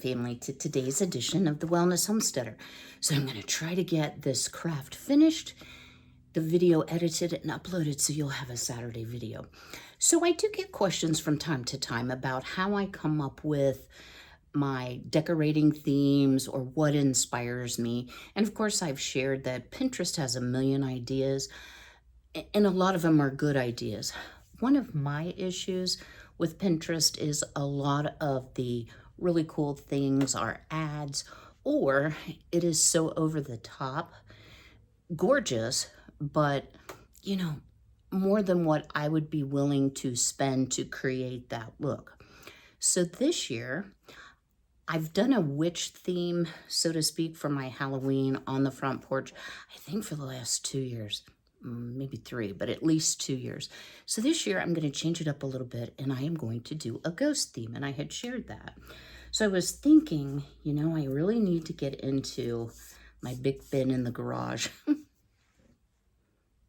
family, to today's edition of the Wellness Homesteader. So I'm going to try to get this craft finished, the video edited and uploaded so you'll have a Saturday video. So I do get questions from time to time about how I come up with my decorating themes or what inspires me. And of course, I've shared that Pinterest has a million ideas, and a lot of them are good ideas. One of my issues with Pinterest is a lot of the really cool things are ads, or it is so over the top, gorgeous, but more than what I would be willing to spend to create that look. So this year, I've done a witch theme, so to speak, for my Halloween on the front porch, I think for the last 2 years. Maybe 3, but at least 2 years. So this year I'm going to change it up a little bit, and I am going to do a ghost theme, and I had shared that. So I was thinking, I really need to get into my big bin in the garage.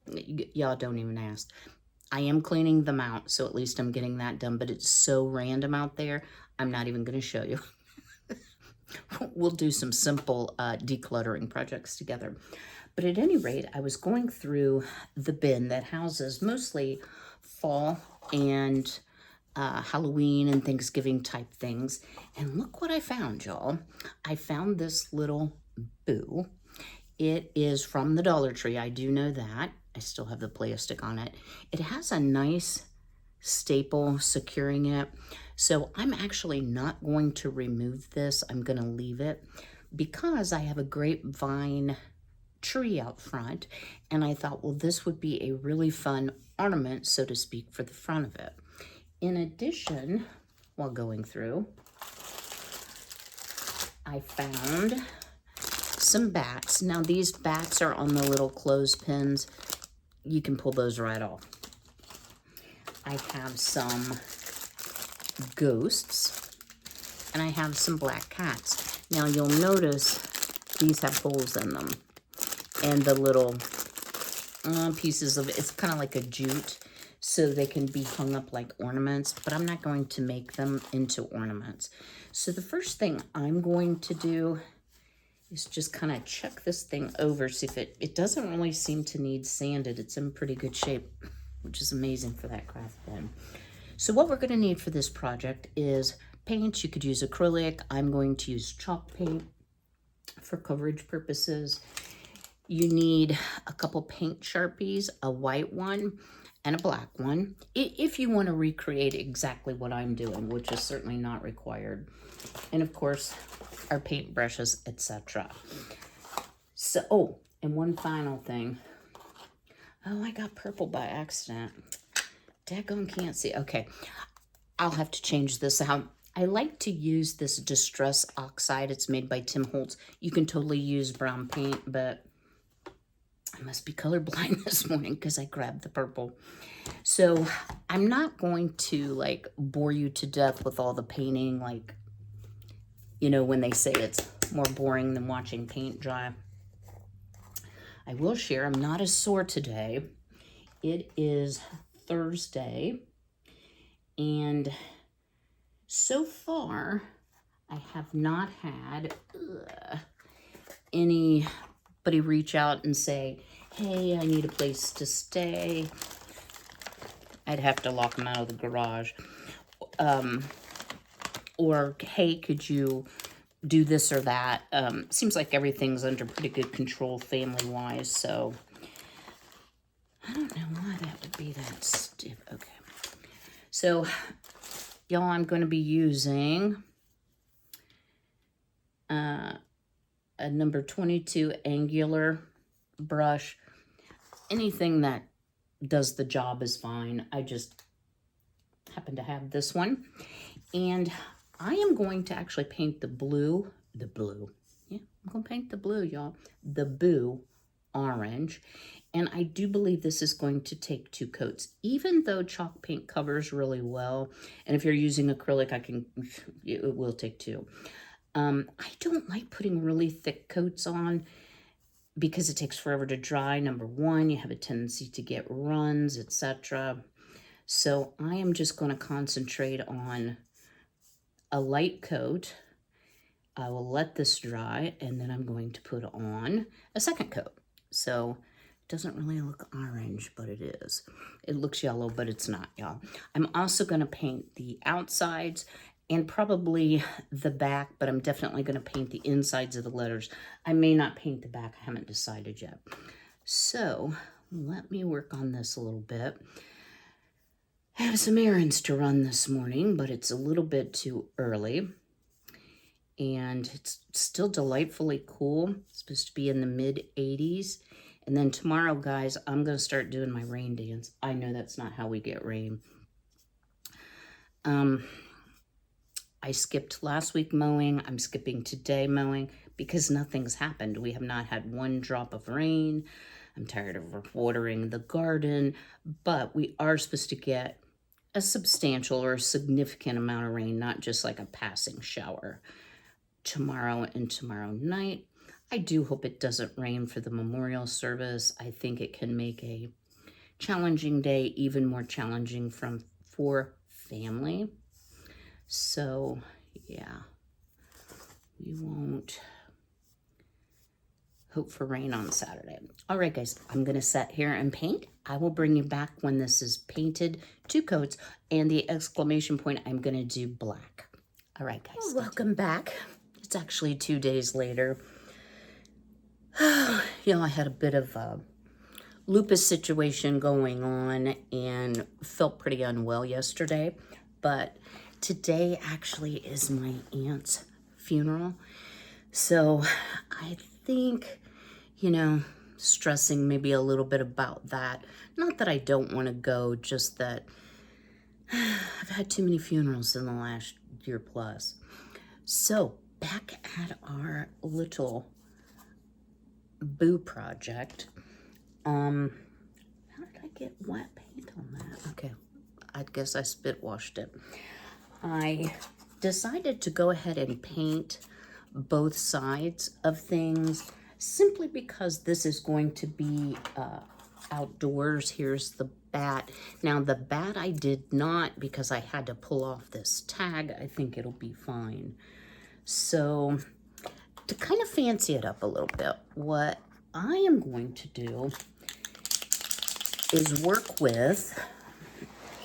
Y'all don't even ask. I am cleaning them out, so at least I'm getting that done, but it's so random out there, I'm not even going to show you. We'll do some simple decluttering projects together. But at any rate, I was going through the bin that houses mostly fall and Halloween and Thanksgiving type things. And look what I found, y'all. I found this little boo. It is from the Dollar Tree. I do know that. I still have the plastic on it. It has a nice staple securing it. So I'm actually not going to remove this. I'm going to leave it because I have a grapevine tree out front, and I thought, well, this would be a really fun ornament, so to speak, for the front of it. In addition, while going through, I found some bats. Now these bats are on the little clothespins. You can pull those right off. I have some ghosts, and I have some black cats. Now you'll notice these have holes in them. And the little pieces of it's kind of like a jute, so they can be hung up like ornaments, but I'm not going to make them into ornaments. So the first thing I'm going to do is just kind of check this thing over, see if it doesn't really seem to need sanded. It's in pretty good shape, which is amazing for that craft bin. So what we're going to need for this project is paint. You could use acrylic. I'm going to use chalk paint for coverage purposes. You need a couple paint Sharpies, a white one and a black one, if you want to recreate exactly what I'm doing, which is certainly not required. And of course, our paint brushes, etc. So, and one final thing. Oh, I got purple by accident. Daggone can't see. Okay, I'll have to change this out. I like to use this Distress Oxide. It's made by Tim Holtz. You can totally use brown paint, but I must be colorblind this morning because I grabbed the purple. So I'm not going to bore you to death with all the painting, when they say it's more boring than watching paint dry. I will share, I'm not as sore today. It is Thursday, and so far I have not had anybody reach out and say, hey, I need a place to stay. I'd have to lock them out of the garage. Or, hey, could you do this or that? Seems like everything's under pretty good control family-wise, so I don't know why that would be that stiff. Okay. So, y'all, I'm going to be using a number 22 angular brush. Anything that does the job is fine. I just happen to have this one. And I am going to actually paint the blue. Yeah, I'm going to paint the blue, y'all. The boo orange. And I do believe this is going to take 2 coats, even though chalk paint covers really well. And if you're using acrylic, it will take 2. I don't like putting really thick coats on because it takes forever to dry. Number 1, you have a tendency to get runs, etc. So I am just going to concentrate on a light coat I will let this dry, and then I'm going to put on a second coat. So it doesn't really look orange, but it is. It looks yellow, but it's not, y'all. I'm also going to paint the outsides and probably the back, but I'm definitely going to paint the insides of the letters. I may not paint the back. I haven't decided yet. So let me work on this a little bit. I have some errands to run this morning, but it's a little bit too early. And it's still delightfully cool. It's supposed to be in the mid-80s. And then tomorrow, guys, I'm going to start doing my rain dance. I know that's not how we get rain. I skipped last week mowing. I'm skipping today mowing because nothing's happened. We have not had one drop of rain. I'm tired of watering the garden, but we are supposed to get a substantial or a significant amount of rain, not just like a passing shower tomorrow and tomorrow night. I do hope it doesn't rain for the memorial service. I think it can make a challenging day even more challenging for family. So yeah, we won't hope for rain on Saturday. All right, guys, I'm gonna sit here and paint. I will bring you back when this is painted, 2 coats, and the exclamation point, I'm gonna do black. All right, guys. Well, welcome back. It's actually 2 days later. You know, I had a bit of a lupus situation going on and felt pretty unwell yesterday, but today actually is my aunt's funeral. So I think, you know, stressing maybe a little bit about that. Not that I don't want to go, just that I've had too many funerals in the last year plus. So back at our little boo project. How did I get wet paint on that? Okay, I guess I spit washed it. I decided to go ahead and paint both sides of things simply because this is going to be outdoors. Here's the bat. Now the bat I did not because I had to pull off this tag. I think it'll be fine. So to kind of fancy it up a little bit, what I am going to do is work with,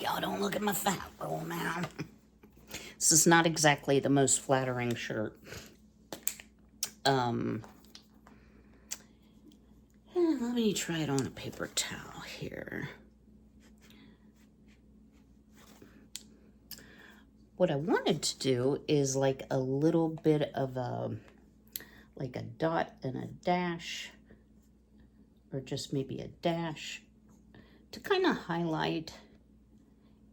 y'all don't look at my fat roll now. This is not exactly the most flattering shirt. Let me try it on a paper towel here. What I wanted to do is like a little bit of like a dot and a dash, or just maybe a dash, to kind of highlight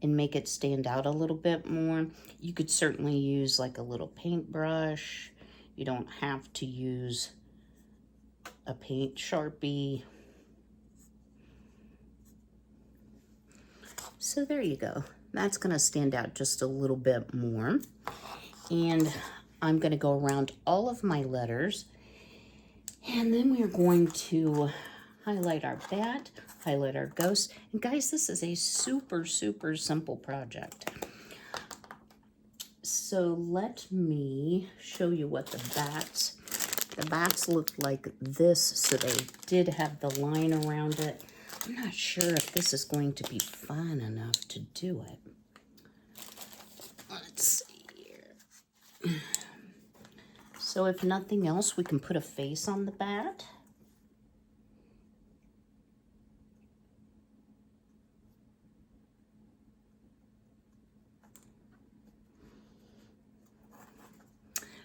and make it stand out a little bit more. You could certainly use like a little paintbrush. You don't have to use a paint Sharpie. So there you go. That's gonna stand out just a little bit more. And I'm gonna go around all of my letters, and then we're going to highlight our bat, highlight our ghost. And guys, this is a super, super simple project. So let me show you what the bats look like this. So they did have the line around it. I'm not sure if this is going to be fun enough to do it. Let's see here. So if nothing else, we can put a face on the bat.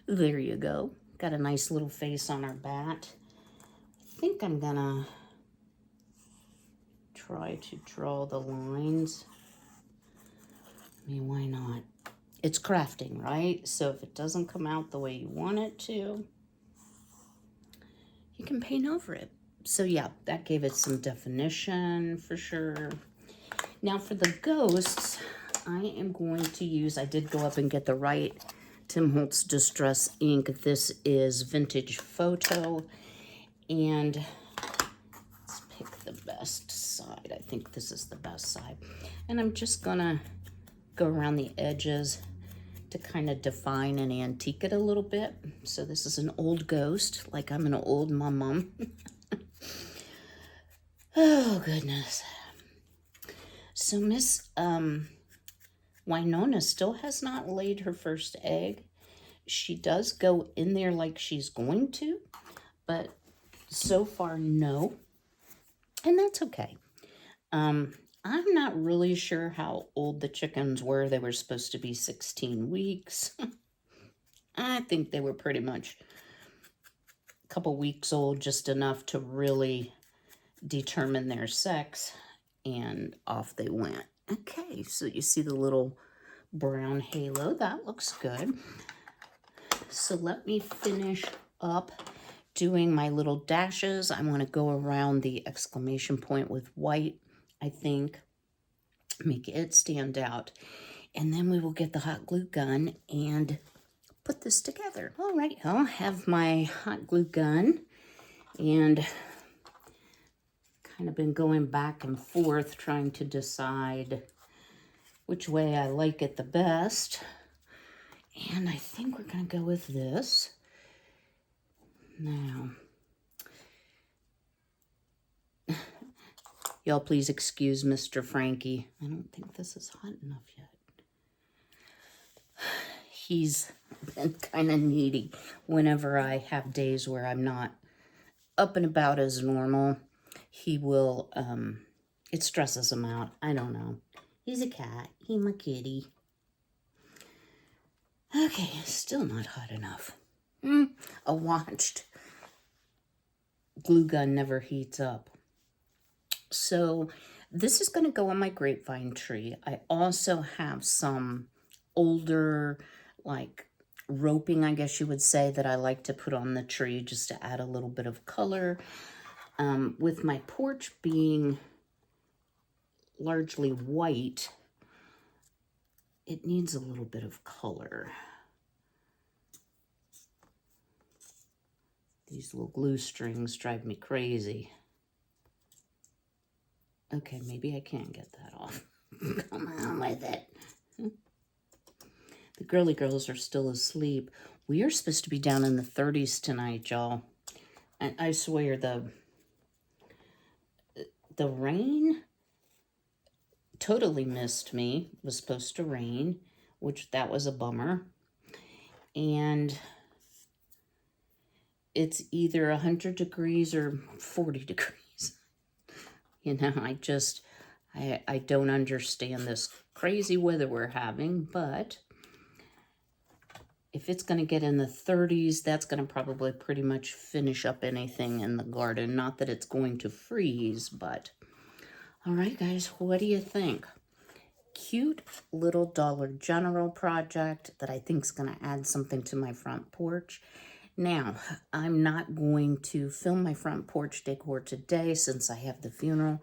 There you go. Got a nice little face on our bat. I think I'm gonna try to draw the lines. I mean, why not? It's crafting, right? So if it doesn't come out the way you want it to, you can paint over it. So yeah, that gave it some definition for sure. Now for the ghosts, I am going to use, I did go up and get the right Tim Holtz Distress ink. This is Vintage Photo, and let's pick the best side. I think this is the best side. And I'm just gonna go around the edges, to kind of define and antique it a little bit. So this is an old ghost, like I'm an old mom. Oh, goodness. So Miss Winona still has not laid her first egg. She does go in there like she's going to, but so far, no. And that's okay. I'm not really sure how old the chickens were. They were supposed to be 16 weeks. I think they were pretty much a couple weeks old, just enough to really determine their sex, and off they went. Okay, so you see the little brown halo. That looks good. So let me finish up doing my little dashes. I want to go around the exclamation point with white, I think, make it stand out. And then we will get the hot glue gun and put this together. All right, I'll have my hot glue gun, and kind of been going back and forth trying to decide which way I like it the best. And I think we're going to go with this. Now, y'all please excuse Mr. Frankie. I don't think this is hot enough yet. He's been kind of needy whenever I have days where I'm not up and about as normal. He will, it stresses him out. I don't know. He's a cat. He's my kitty. Okay, still not hot enough. A watched glue gun never heats up. So this is going to go on my grapevine tree. I also have some older, like, roping, I guess you would say, that I like to put on the tree just to add a little bit of color. With my porch being largely white, it needs a little bit of color. These little glue strings drive me crazy. Okay, maybe I can't get that off. Come on with it. The girly girls are still asleep. We are supposed to be down in the 30s tonight, y'all. And I swear the rain totally missed me. It was supposed to rain, which that was a bummer. And it's either 100 degrees or 40 degrees. You know, I don't understand this crazy weather we're having, but if it's going to get in the 30s, that's going to probably pretty much finish up anything in the garden. Not that it's going to freeze, but all right, guys, what do you think? Cute little Dollar General project that I think is going to add something to my front porch. Now, I'm not going to film my front porch decor today since I have the funeral,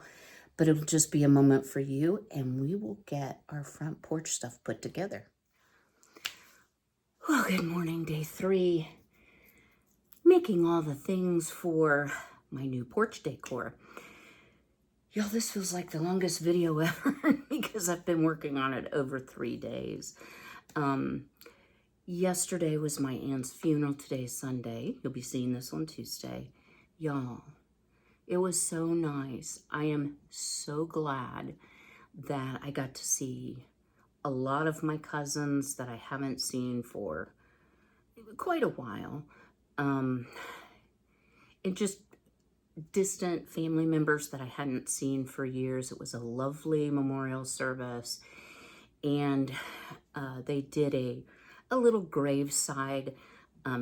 but it'll just be a moment for you, and we will get our front porch stuff put together. Well, good morning, day 3. Making all the things for my new porch decor. Y'all, this feels like the longest video ever because I've been working on it over 3 days. Yesterday was my aunt's funeral. Today's Sunday. You'll be seeing this on Tuesday. Y'all, it was so nice. I am so glad that I got to see a lot of my cousins that I haven't seen for quite a while. And just distant family members that I hadn't seen for years. It was a lovely memorial service. And they did a little graveside.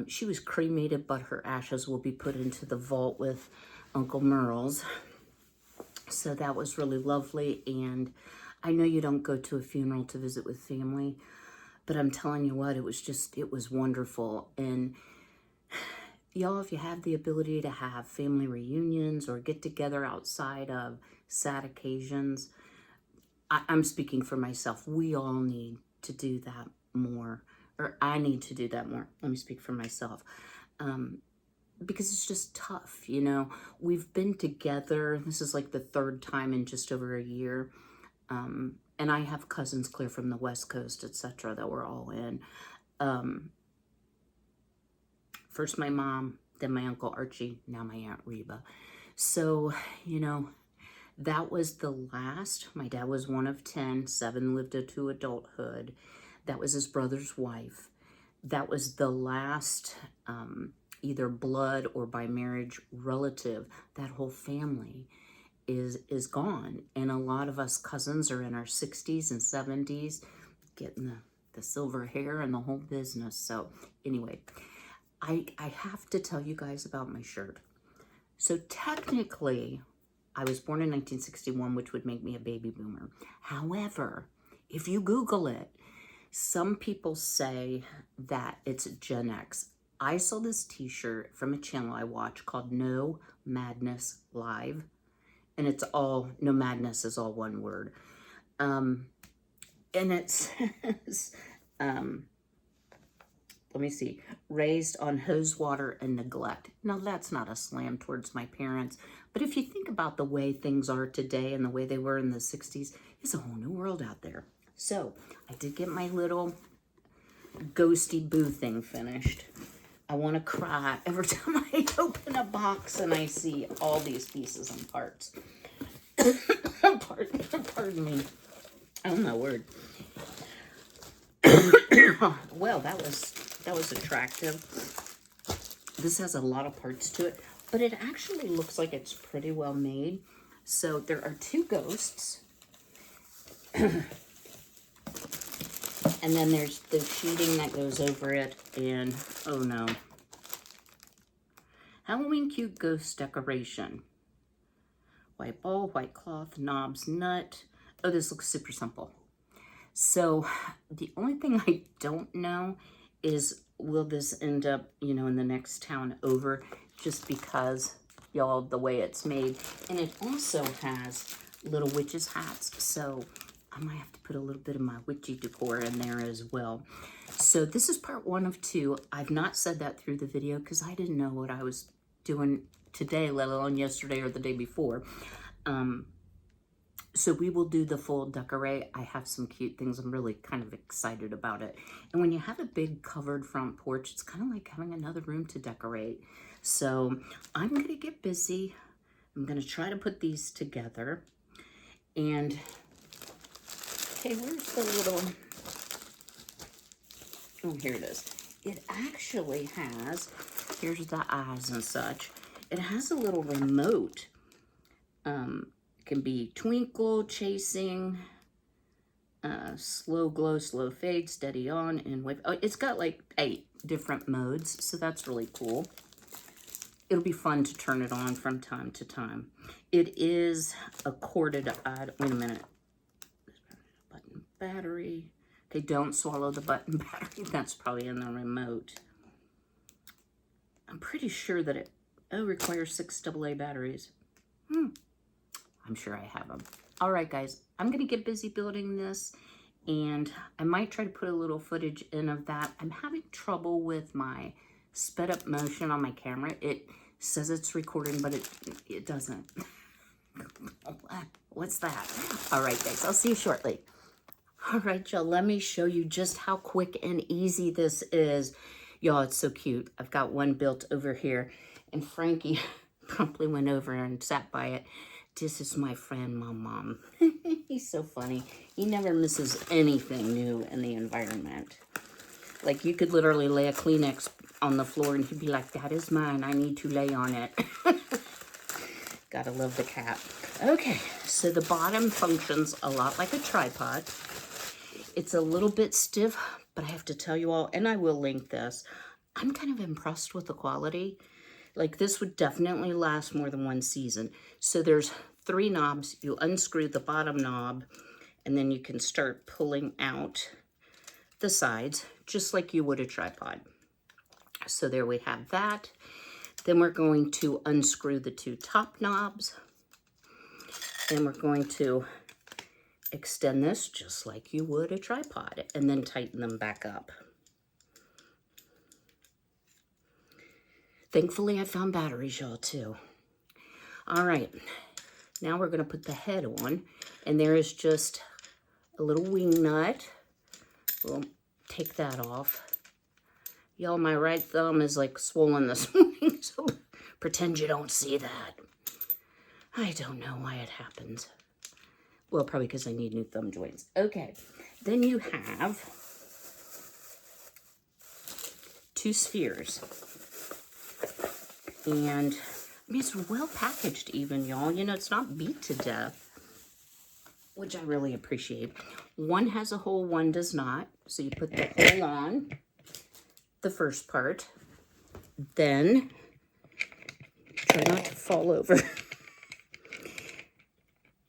She was cremated, but her ashes will be put into the vault with Uncle Merle's. So that was really lovely. And I know you don't go to a funeral to visit with family, but I'm telling you what, it was wonderful. And y'all, if you have the ability to have family reunions or get together outside of sad occasions, I'm speaking for myself. We all need to do that more. Or I need to do that more. Let me speak for myself. Because it's just tough, you know. We've been together. This is like the 3rd time in just over a year. And I have cousins clear from the West Coast, etc., that were all in. First my mom, then my Uncle Archie, now my Aunt Reba. So, you know, that was the last. My dad was one of 10. 7 lived to adulthood. That was his brother's wife. That was the last either blood or by marriage relative. That whole family is gone. And a lot of us cousins are in our 60s and 70s, getting the silver hair and the whole business. So anyway, I have to tell you guys about my shirt. So technically, I was born in 1961, which would make me a baby boomer. However, if you Google it, some people say that it's Gen X. I saw this t-shirt from a channel I watch called No Madness Live. And it's all, No Madness is all one word. And it says, let me see, raised on hose water and neglect. Now, that's not a slam towards my parents, but if you think about the way things are today and the way they were in the 60s, it's a whole new world out there. So, I did get my little ghosty boo thing finished. I want to cry every time I open a box and I see all these pieces and parts. Pardon me. Oh, my word. Well, that was attractive. This has a lot of parts to it, but it actually looks like it's pretty well made. So there are 2 ghosts. And then there's the sheeting that goes over it, and oh no. Halloween cute ghost decoration. White ball, white cloth, knobs, nut. Oh, this looks super simple. So the only thing I don't know is, will this end up, you know, in the next town over, just because, y'all, the way it's made. And it also has little witches hats, so I might have to put a little bit of my witchy decor in there as well. So this is part 1 of 2. I've not said that through the video because I didn't know what I was doing today, let alone yesterday or the day before. So we will do the full decorate. I have some cute things. I'm really kind of excited about it. And when you have a big covered front porch, it's kind of like having another room to decorate. So I'm going to get busy. I'm going to try to put these together. And, okay, where's the little, oh, here it is. It actually has, here's the eyes and such. It has a little remote. It can be twinkle, chasing, slow glow, slow fade, steady on, and wave. Oh, it's got like 8 different modes, so that's really cool. It'll be fun to turn it on from time to time. It is a corded, wait a minute. Button battery. Okay, don't swallow the button battery. That's probably in the remote. I'm pretty sure that it requires 6 AA batteries. I'm sure I have them. All right, guys, I'm going to get busy building this, and I might try to put a little footage in of that. I'm having trouble with my sped up motion on my camera. It says it's recording, but it doesn't. What's that? All right, guys, I'll see you shortly. All right, y'all, let me show you just how quick and easy this is. Y'all, it's so cute. I've got one built over here, and Frankie promptly went over and sat by it. This is my friend, my mom. He's so funny. He never misses anything new in the environment. Like, you could literally lay a Kleenex on the floor and he'd be like, that is mine. I need to lay on it. Gotta love the cat. Okay, so the bottom functions a lot like a tripod. It's a little bit stiff, but I have to tell you all, and I will link this, I'm kind of impressed with the quality. Like, this would definitely last more than 1 season. So there's 3 knobs. You unscrew the bottom knob, and then you can start pulling out the sides, just like you would a tripod. So there we have that. Then we're going to unscrew the 2 top knobs, and we're going to extend this just like you would a tripod, and then tighten them back up. Thankfully, I found batteries, y'all, too. All right, now we're going to put the head on, and there is just a little wing nut. We'll take that off. Y'all, my right thumb is like swollen this morning, so pretend you don't see that. I don't know why it happens. Well, probably because I need new thumb joints. Okay, then you have 2 spheres. And I mean, it's well packaged even, y'all. You know, it's not beat to death, which I really appreciate. One has a hole, one does not. So you put the hole on the first part. Then, try not to fall over.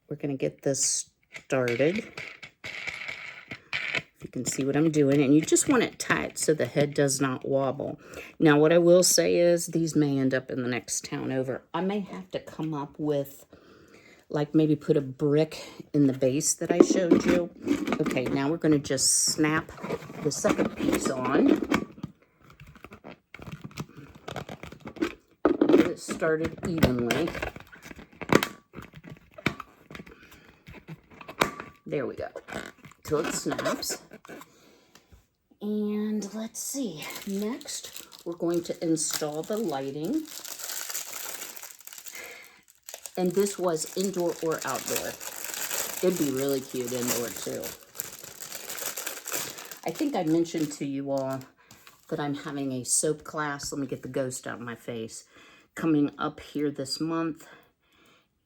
We're going to get this started. You can see what I'm doing, and you just want it tight so the head does not wobble. Now, what I will say is these may end up in the next town over. I may have to come up with, like, maybe put a brick in the base that I showed you. Okay, now we're going to just snap the second piece on. Get it started evenly. There we go. Till it snaps. And let's see, next we're going to install the lighting. And this was indoor or outdoor. It'd be really cute indoor too. I think I mentioned to you all that I'm having a soap class. Let me get the ghost out of my face. Coming up here this month.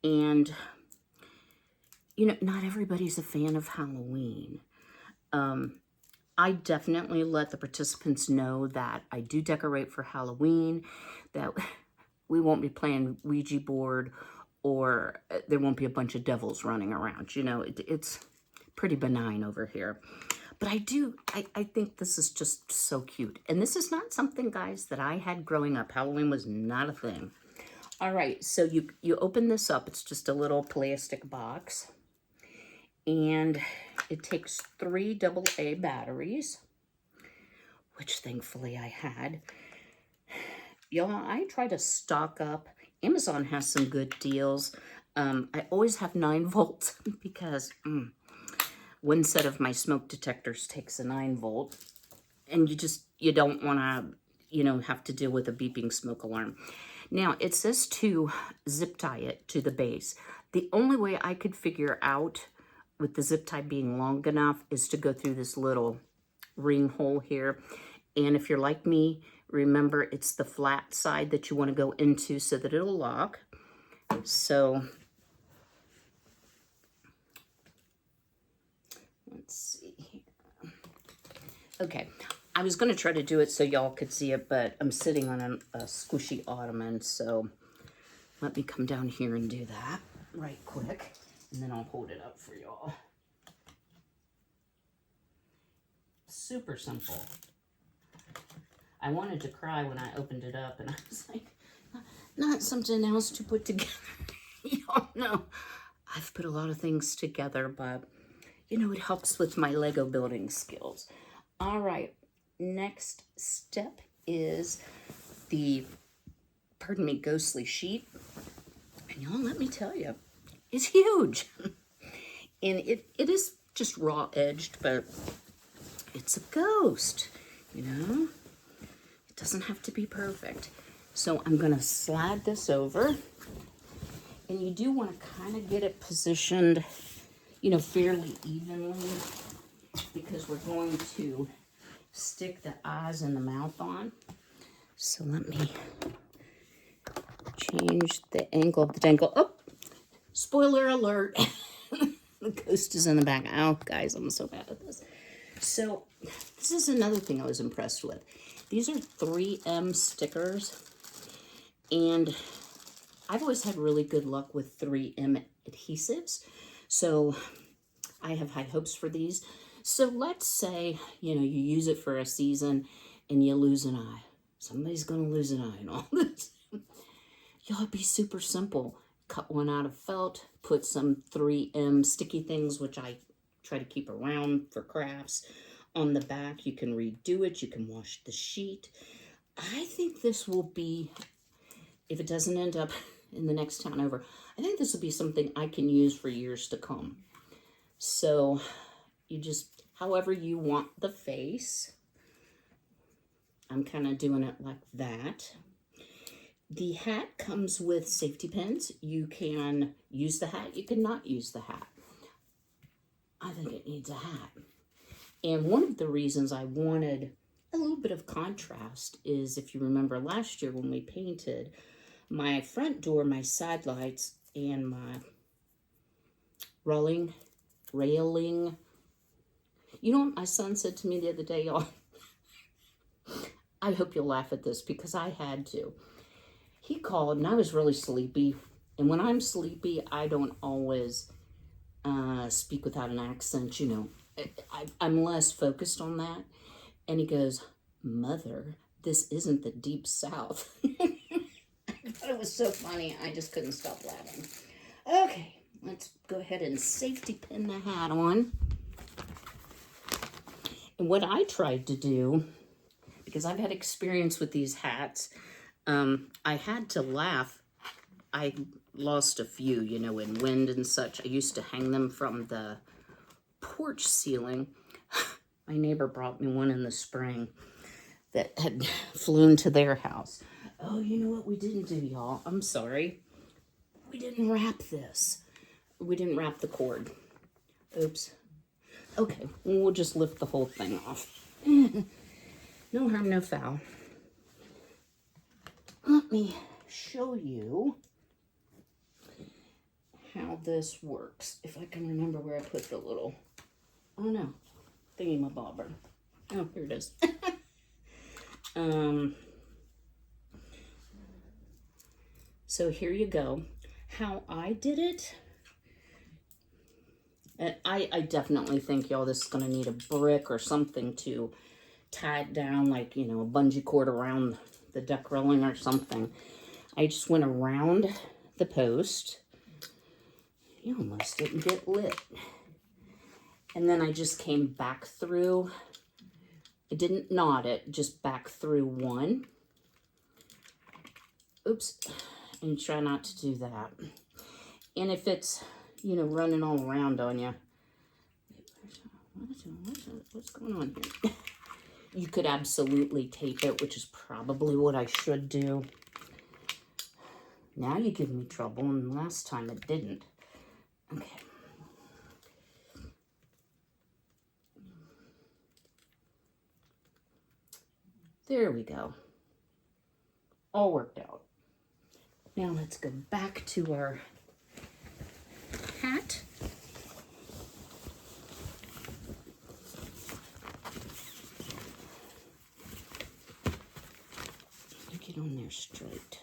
And, you know, not everybody's a fan of Halloween. I definitely let the participants know that I do decorate for Halloween, that we won't be playing Ouija board, or there won't be a bunch of devils running around. You know, it's pretty benign over here. But I think this is just so cute. And this is not something, guys, that I had growing up. Halloween was not a thing. All right, so you open this up. It's just a little plastic box. And it takes 3 AA batteries, which thankfully I had. Y'all, I try to stock up. Amazon has some good deals. I always have 9 volts because one set of my smoke detectors takes a 9 volt. And you don't want to, you know, have to deal with a beeping smoke alarm. Now, it says to zip tie it to the base. The only way I could figure out with the zip tie being long enough is to go through this little ring hole here. And if you're like me, remember it's the flat side that you want to go into so that it'll lock. So let's see here. Okay, I was going to try to do it so y'all could see it, but I'm sitting on a squishy ottoman, so let me come down here and do that right quick. And then I'll hold it up for y'all. Super simple. I wanted to cry when I opened it up, and I was like, not something else to put together. Y'all know I've put a lot of things together, but, you know, it helps with my Lego building skills. All right, next step is the, pardon me, ghostly sheet. And y'all, let me tell you, it's huge. And it is just raw edged, but it's a ghost, you know? It doesn't have to be perfect. So I'm gonna slide this over, and you do want to kind of get it positioned, you know, fairly evenly, because we're going to stick the eyes and the mouth on. So let me change the angle of the dangle. Oh, spoiler alert. The ghost is in the back. Oh, guys, I'm so bad at this. So this is another thing I was impressed with. These are 3M stickers. And I've always had really good luck with 3M adhesives. So I have high hopes for these. So let's say, you know, you use it for a season and you lose an eye. Somebody's going to lose an eye and all this. Y'all, it'd be super simple. Cut one out of felt, put some 3M sticky things, which I try to keep around for crafts. On the back, you can redo it. You can wash the sheet. I think this will be, if it doesn't end up in the next town over, I think this will be something I can use for years to come. So You just, however you want the face. I'm kind of doing it like that. The hat comes with safety pins. You can use the hat, you can not use the hat. I think it needs a hat. And one of the reasons I wanted a little bit of contrast is, if you remember last year when we painted my front door, my side lights, and my railing. You know what my son said to me the other day, y'all? I hope you'll laugh at this because I had to. He called and I was really sleepy. And when I'm sleepy, I don't always speak without an accent, you know. I'm less focused on that. And he goes, Mother, this isn't the deep south. I thought it was so funny. I just couldn't stop laughing. Okay, let's go ahead and safety pin the hat on. And what I tried to do, because I've had experience with these hats, I had to laugh. I lost a few, you know, in wind and such. I used to hang them from the porch ceiling. My neighbor brought me one in the spring that had flown to their house. Oh, you know what we didn't do, y'all? I'm sorry. We didn't wrap this. We didn't wrap the cord. Oops. Okay, we'll just lift the whole thing off. No harm, no foul. Let me show you how this works. If I can remember where I put the little, oh no, thingy-mabobber. Oh, here it is. So here you go. How I did it, and I definitely think, y'all, this is going to need a brick or something to tie it down, like, you know, a bungee cord around the deck railing or something. I just went around the post. You almost didn't get lit. And then I just came back through. I didn't knot it, just back through one. Oops. And try not to do that. And if it's, you know, running all around on you, what's going on here? You could absolutely tape it, which is probably what I should do. Now you give me trouble, and last time it didn't. Okay. There we go. All worked out. Now let's go back to our hat. Get on there straight.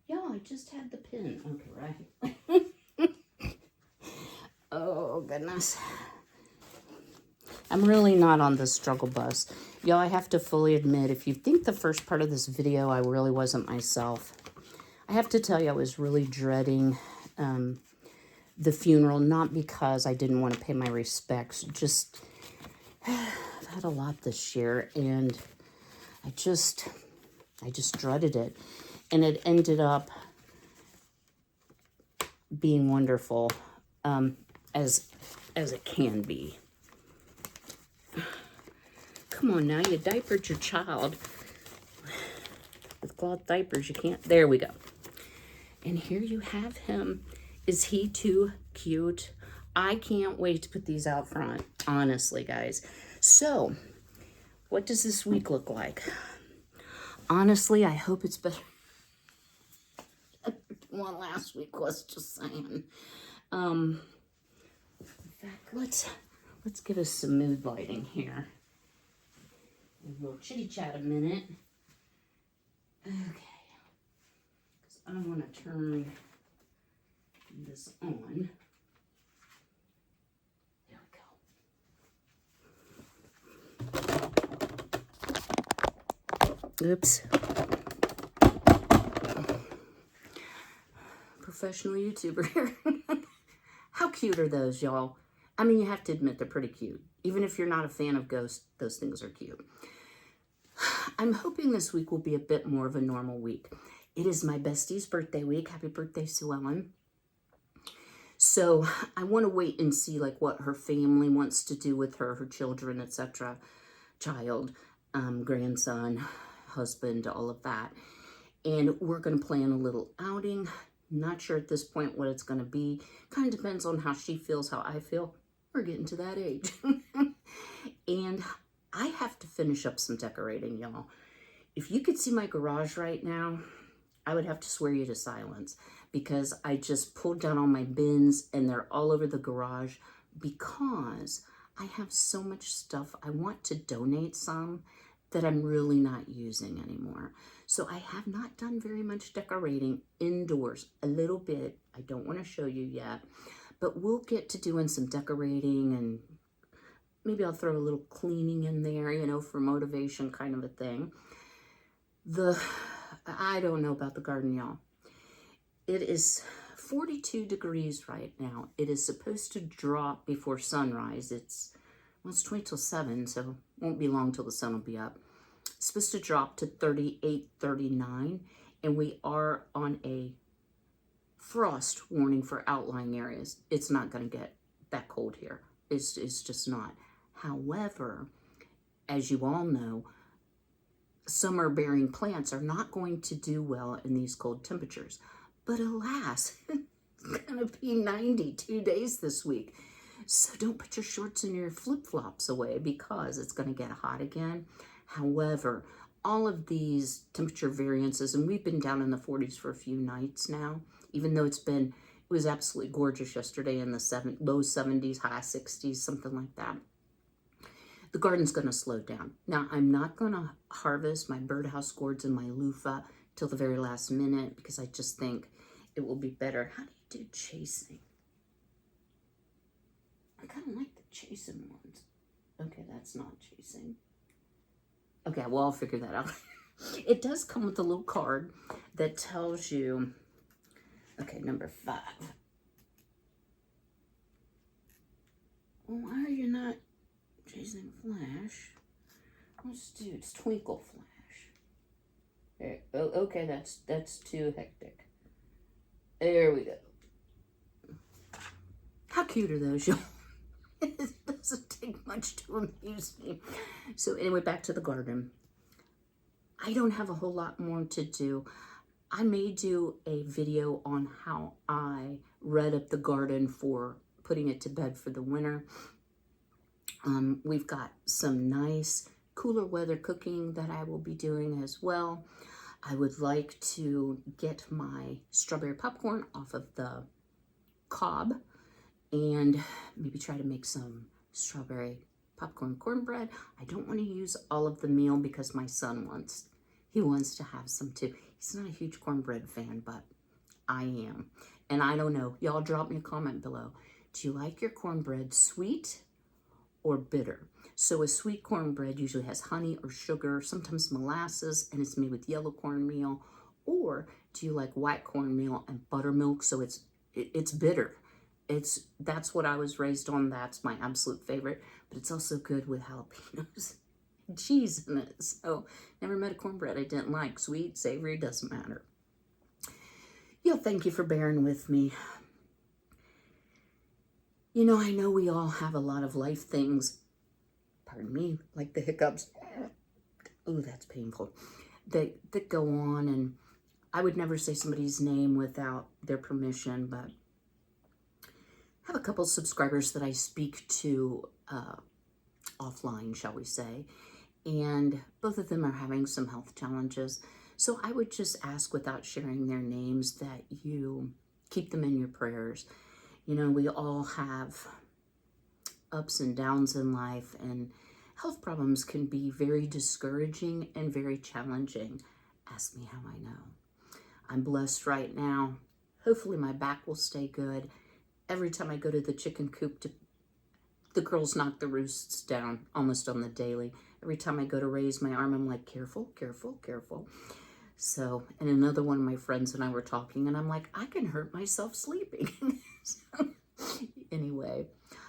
Yeah, I just had the pin. Okay, right. Oh, goodness. I'm really not on the struggle bus. Y'all, I have to fully admit, if you think the first part of this video, I really wasn't myself. I have to tell you, I was really dreading the funeral, not because I didn't want to pay my respects, just I've had a lot this year, and I just dreaded it, and it ended up being wonderful, as it can be. Come on now, you diapered your child. With cloth diapers, you can't. There we go. And here you have him. Is he too cute? I can't wait to put these out front, honestly, guys. So, what does this week look like? Honestly, I hope it's better than one last week was, just saying. In fact, let's give us some mood lighting here. We'll chitty chat a minute. Okay. Because I want to turn this on. There we go. Oops. Professional YouTuber here. How cute are those, y'all? I mean, you have to admit they're pretty cute. Even if you're not a fan of ghosts, those things are cute. I'm hoping this week will be a bit more of a normal week. It is my bestie's birthday week. Happy birthday, Sue Ellen. So I want to wait and see like what her family wants to do with her children, etc. Child, grandson, husband, all of that. And we're going to plan a little outing. Not sure at this point what it's going to be. Kind of depends on how she feels, how I feel. We're getting to that age. And I have to finish up some decorating, y'all. If you could see my garage right now, I would have to swear you to silence, because I just pulled down all my bins and they're all over the garage because I have so much stuff. I want to donate some that I'm really not using anymore. So I have not done very much decorating indoors, a little bit. I don't want to show you yet, but we'll get to doing some decorating, and maybe I'll throw a little cleaning in there, you know, for motivation kind of a thing. I don't know about the garden, y'all. It is 42 degrees right now. It is supposed to drop before sunrise. It's 20 till 7, so it won't be long till the sun will be up. It's supposed to drop to 38, 39, and we are on a frost warning for outlying areas. It's not going to get that cold here. It's just not. However, as you all know, summer-bearing plants are not going to do well in these cold temperatures. But alas, it's going to be 92 days this week. So don't put your shorts and your flip-flops away, because it's going to get hot again. However, all of these temperature variances, and we've been down in the 40s for a few nights now, even though it was absolutely gorgeous yesterday in the low 70s, high 60s, something like that. The garden's going to slow down. Now, I'm not going to harvest my birdhouse gourds and my loofah till the very last minute, because I just think it will be better. How do you do chasing? I kind of like the chasing ones. Okay, that's not chasing. Okay, well, I'll figure that out. It does come with a little card that tells you, okay, number 5. Well, why are you not chasing flash? Let's do, it's twinkle flash. There, oh, okay, that's too hectic. There we go. How cute are those, y'all? It doesn't take much to amuse me. So anyway, back to the garden. I don't have a whole lot more to do. I may do a video on how I red up the garden for putting it to bed for the winter. We've got some nice cooler weather cooking that I will be doing as well. I would like to get my strawberry popcorn off of the cob and maybe try to make some strawberry popcorn cornbread. I don't want to use all of the meal because my son wants to have some too. He's not a huge cornbread fan, but I am. And I don't know. Y'all drop me a comment below. Do you like your cornbread sweet or bitter? So a sweet cornbread usually has honey or sugar, sometimes molasses, and it's made with yellow cornmeal. Or do you like white cornmeal and buttermilk? So it's bitter. That's what I was raised on. That's my absolute favorite. But it's also good with jalapenos and cheese in it. So never met a cornbread I didn't like. Sweet, savory, doesn't matter. Yeah, thank you for bearing with me. You know, I know we all have a lot of life things, pardon me, like the hiccups. Oh, that's painful. That go on, and I would never say somebody's name without their permission, but I have a couple subscribers that I speak to offline, shall we say, and both of them are having some health challenges. So I would just ask, without sharing their names, that you keep them in your prayers. You know, we all have ups and downs in life, and health problems can be very discouraging and very challenging. Ask me how I know. I'm blessed right now. Hopefully my back will stay good. Every time I go to the chicken coop, the girls knock the roosts down almost on the daily. Every time I go to raise my arm, I'm like, careful, careful, careful. So, and another one of my friends and I were talking, and I'm like, I can hurt myself sleeping. So, anyway,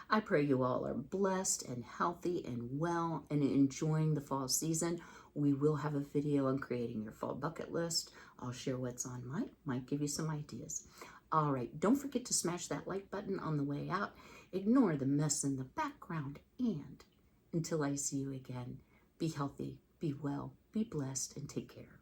I pray you all are blessed and healthy and well and enjoying the fall season. We will have a video on creating your fall bucket list. I'll share what's on mine. Might give you some ideas. All right, don't forget to smash that like button on the way out. Ignore the mess in the background. And until I see you again, be healthy, be well, be blessed, and take care.